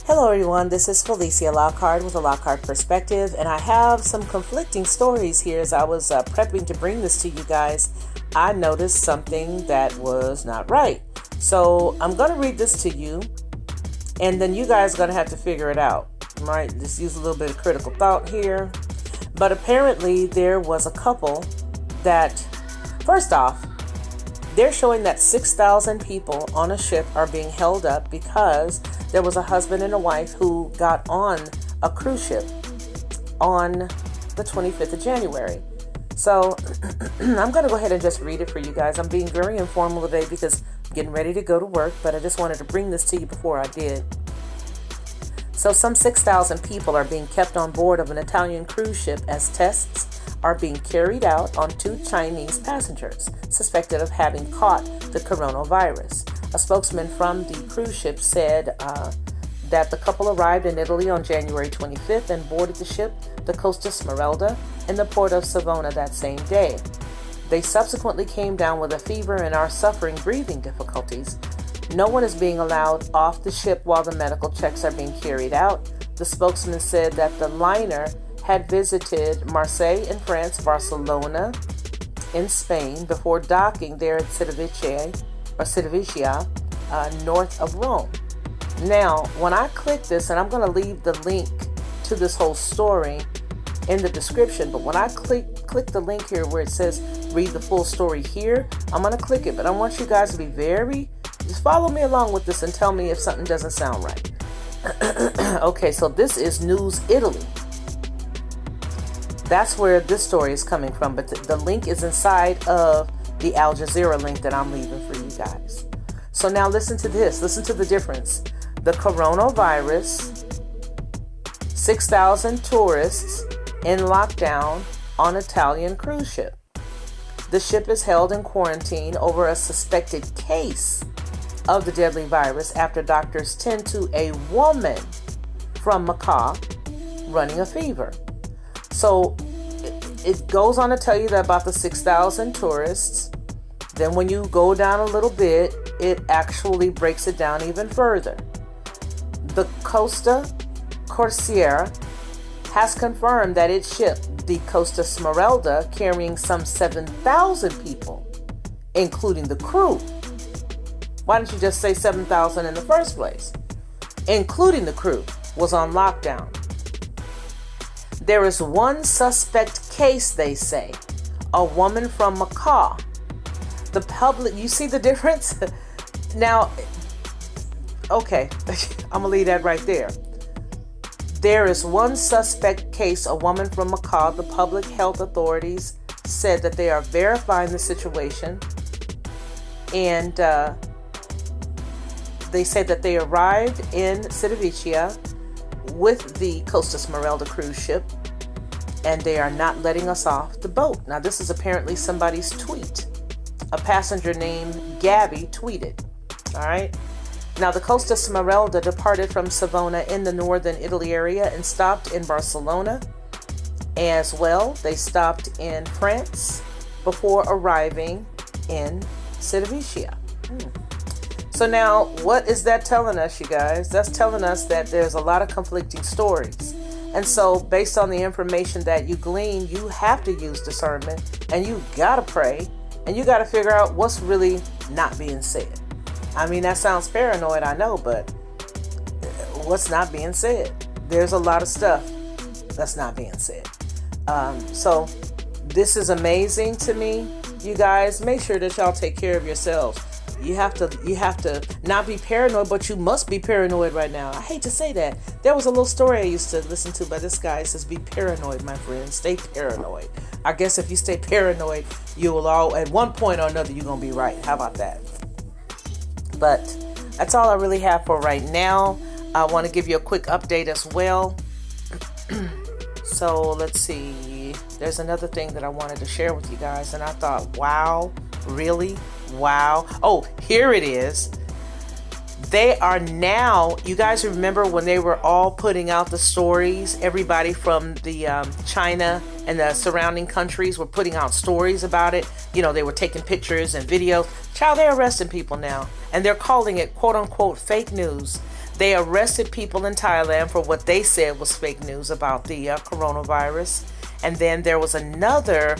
Hello everyone, this is Felicia Lockhart with a Lockhart Perspective, and I have some conflicting stories here. As I was prepping to bring this to you guys, I noticed something that was not right. So I'm going to read this to you, and then you guys are going to have to figure it out, right? Just use a little bit of critical thought here. But apparently there was a couple that, first off, they're showing that 6,000 people on a ship are being held up because there was a husband and a wife who got on a cruise ship on the 25th of January. So I'm going to go ahead and just read it for you guys. I'm being very informal today because I'm getting ready to go to work, but I just wanted to bring this to you before I did. So some 6,000 people are being kept on board of an Italian cruise ship as tests are being carried out on 2 Chinese passengers suspected of having caught the coronavirus. A spokesman from the cruise ship said that the couple arrived in Italy on January 25th and boarded the ship, the Costa Smeralda, in the port of Savona that same day. They subsequently came down with a fever and are suffering breathing difficulties. No one is being allowed off the ship while the medical checks are being carried out. The spokesman said that the liner had visited Marseille in France, Barcelona in Spain, before docking there at Civitavecchia, north of Rome. Now, when I click this, and I'm going to leave the link to this whole story in the description, but when I click the link here where it says read the full story here, I'm going to click it, but I want you guys to be just follow me along with this and tell me if something doesn't sound right. Okay, so this is News Italy. That's where this story is coming from, but the link is inside of the Al Jazeera link that I'm leaving for you guys. So now listen to this. Listen to the difference. The coronavirus, 6,000 tourists in lockdown on Italian cruise ship. The ship is held in quarantine over a suspected case of the deadly virus after doctors tend to a woman from Macau running a fever. So it goes on to tell you that about the 6,000 tourists. Then when you go down a little bit, it actually breaks it down even further. The Costa Corsair has confirmed that its ship, the Costa Smeralda, carrying some 7,000 people, including the crew. Why didn't you just say 7,000 in the first place? Including the crew, was on lockdown. There is one suspect case, they say, a woman from Macau. The public, you see the difference? Now, okay, I'm gonna leave that right there. There is one suspect case, a woman from Macau. The public health authorities said that they are verifying the situation, and they said that they arrived in Civitavecchia with the Costa Smeralda cruise ship, and they are not letting us off the boat. Now, this is apparently somebody's tweet. A passenger named Gabby tweeted. All right. Now, the Costa Smeralda departed from Savona in the northern Italy area and stopped in Barcelona as well. They stopped in France before arriving in Civitavecchia. So now, what is that telling us, you guys? That's telling us that there's a lot of conflicting stories. And so, based on the information that you glean, you have to use discernment, and you gotta pray, and you gotta figure out what's really not being said. I mean, that sounds paranoid, I know, but what's not being said? There's a lot of stuff that's not being said. So, this is amazing to me. You guys, make sure that y'all take care of yourselves. You have to not be paranoid, but you must be paranoid right now. I hate to say that. There was a little story I used to listen to by this guy. It says, be paranoid, my friend. Stay paranoid. I guess if you stay paranoid, you will all, at one point or another, you're going to be right. How about that? But that's all I really have for right now. I want to give you a quick update as well. So let's see. There's another thing that I wanted to share with you guys, and I thought, wow, really? Wow. Oh, here it is. They are now, you guys remember when they were all putting out the stories, everybody from the China and the surrounding countries were putting out stories about it. You know, they were taking pictures and videos. Child, they're arresting people now, and they're calling it quote unquote fake news. They arrested people in Thailand for what they said was fake news about the coronavirus. And then there was another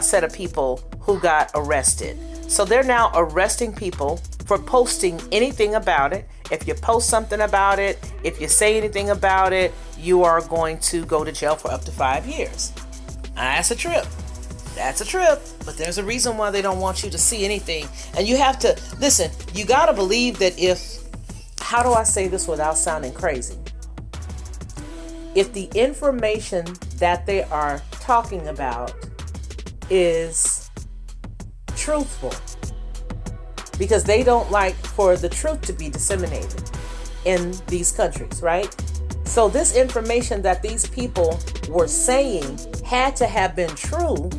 set of people who got arrested. So they're now arresting people for posting anything about it. If you post something about it, if you say anything about it, you are going to go to jail for up to 5 years. That's a trip. That's a trip. But there's a reason why they don't want you to see anything. And you have to, listen, you got to believe that how do I say this without sounding crazy? If the information that they are talking about is truthful, because they don't like for the truth to be disseminated in these countries, right? So this information that these people were saying had to have been true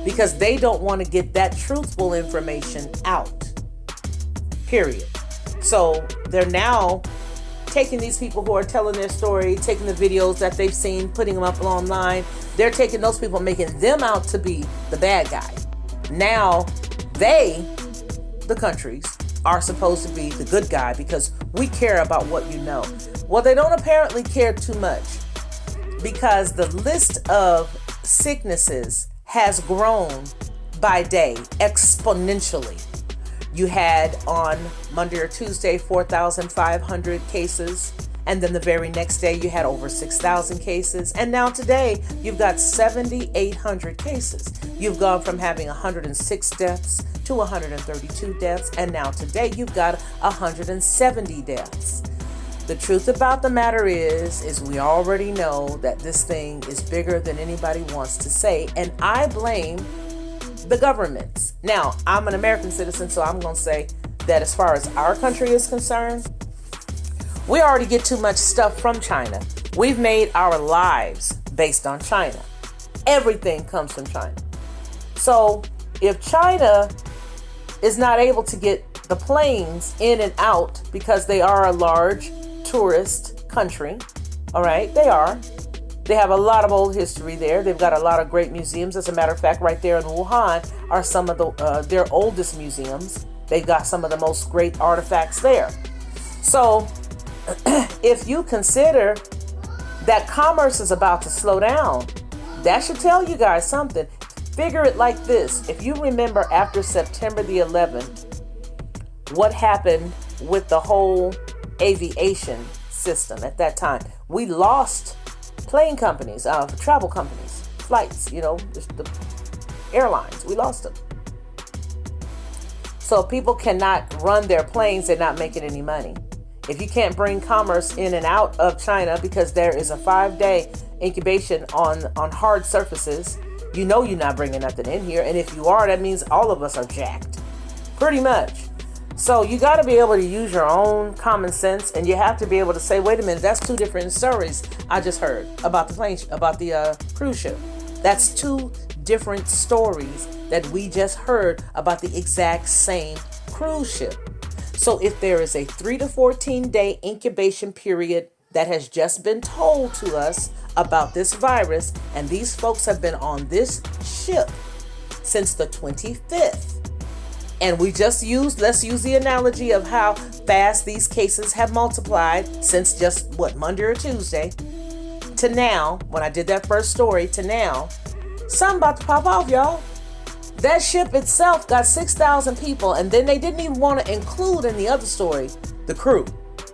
because they don't want to get that truthful information out, period. So they're now taking these people who are telling their story, taking the videos that they've seen, putting them up online. They're taking those people, making them out to be the bad guy. Now the countries, are supposed to be the good guy because we care about what you know. Well, they don't apparently care too much because the list of sicknesses has grown by day exponentially. You had on Monday or Tuesday 4,500 cases, and then the very next day you had over 6,000 cases, and now today you've got 7,800 cases. You've gone from having 106 deaths to 132 deaths, and now today you've got 170 deaths. The truth about the matter is we already know that this thing is bigger than anybody wants to say, and I blame the governments. Now, I'm an American citizen, so I'm going to say that as far as our country is concerned, we already get too much stuff from China. We've made our lives based on China. Everything comes from China. So if China is not able to get the planes in and out because they are a large tourist country, all right, they are. They have a lot of old history there. They've got a lot of great museums. As a matter of fact, right there in Wuhan are some of their oldest museums. They've got some of the most great artifacts there. So if you consider that commerce is about to slow down, that should tell you guys something. Figure it like this. If you remember after September the 11th, what happened with the whole aviation system at that time, we lost plane companies, travel companies, flights, the airlines, we lost them. So people cannot run their planes, they're not making any money. If you can't bring commerce in and out of China because there is a 5-day incubation on hard surfaces, you're not bringing nothing in here. And if you are, that means all of us are jacked, pretty much. So you got to be able to use your own common sense, and you have to be able to say, wait a minute, that's two different stories I just heard about the plane, about the cruise ship. That's two different stories that we just heard about the exact same cruise ship. So if there is a 3 to 14 day incubation period that has just been told to us about this virus, and these folks have been on this ship since the 25th. And let's use the analogy of how fast these cases have multiplied since just Monday or Tuesday to now, when I did that first story, to now, something about to pop off, y'all. That ship itself got 6,000 people, and then they didn't even want to include in the other story the crew.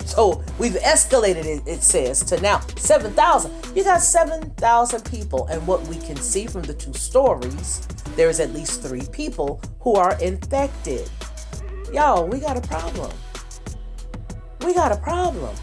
So we've escalated it says, to now 7,000. You got 7,000 people, and what we can see from the two stories, there is at least 3 people who are infected. Y'all, we got a problem. We got a problem.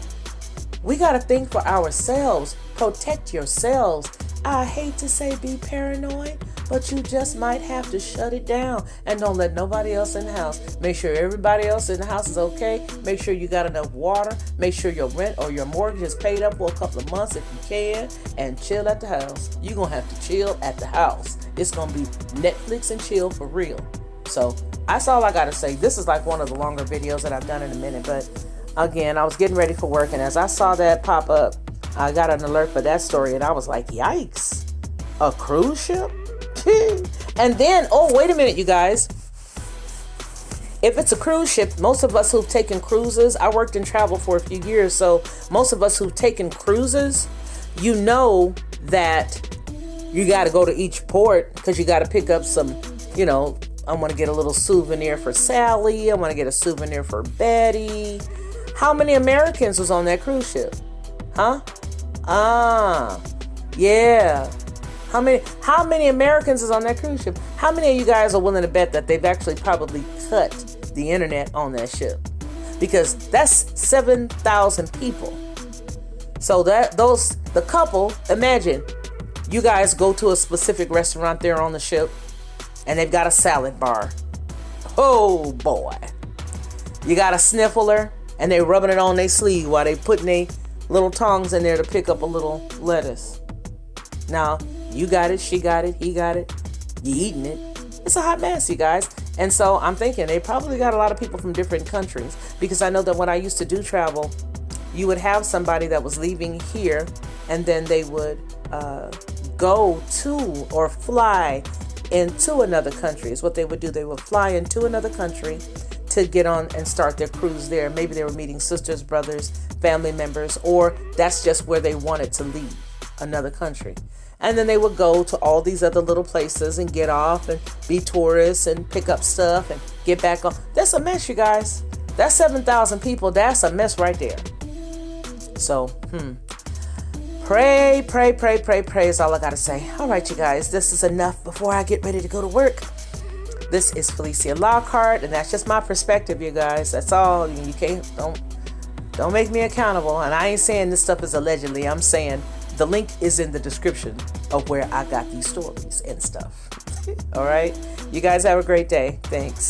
We got to think for ourselves. Protect yourselves. I hate to say be paranoid, but you just might have to shut it down and don't let nobody else in the house. Make sure everybody else in the house is okay. Make sure you got enough water. Make sure your rent or your mortgage is paid up for a couple of months if you can, and chill at the house. You're going to have to chill at the house. It's going to be Netflix and chill for real. So that's all I got to say. This is like one of the longer videos that I've done in a minute, but again, I was getting ready for work, and as I saw that pop up, I got an alert for that story, and I was like, yikes, a cruise ship? And then, oh, wait a minute, you guys. if it's a cruise ship, most of us who've taken cruises, I worked in travel for a few years, so most of us who've taken cruises, you know that you got to go to each port because you got to pick up some, I want to get a little souvenir for Sally. I want to get a souvenir for Betty. How many Americans was on that cruise ship? Huh? Yeah. How many Americans is on that cruise ship? How many of you guys are willing to bet that they've actually probably cut the internet on that ship? Because that's 7,000 people. So the couple, imagine you guys go to a specific restaurant there on the ship and they've got a salad bar. Oh boy. You got a sniffler and they rubbing it on their sleeve while they putting their little tongs in there to pick up a little lettuce. Now, you got it, she got it, he got it, you eating it. It's a hot mess, you guys. And so I'm thinking they probably got a lot of people from different countries, because I know that when I used to do travel, you would have somebody that was leaving here and then they would go to or fly into another country is what they would do. They would fly into another country to get on and start their cruise there. Maybe they were meeting sisters, brothers, family members, or that's just where they wanted to leave, another country. And then they would go to all these other little places and get off and be tourists and pick up stuff and get back on. That's a mess, you guys. That's 7,000 people. That's a mess right there. So, pray is all I gotta say. All right, you guys, this is enough before I get ready to go to work. This is Felicia Lockhart, and that's just my perspective, you guys. That's all. You can't, don't make me accountable. And I ain't saying this stuff is allegedly. I'm saying the link is in the description of where I got these stories and stuff. All right, you guys have a great day. Thanks.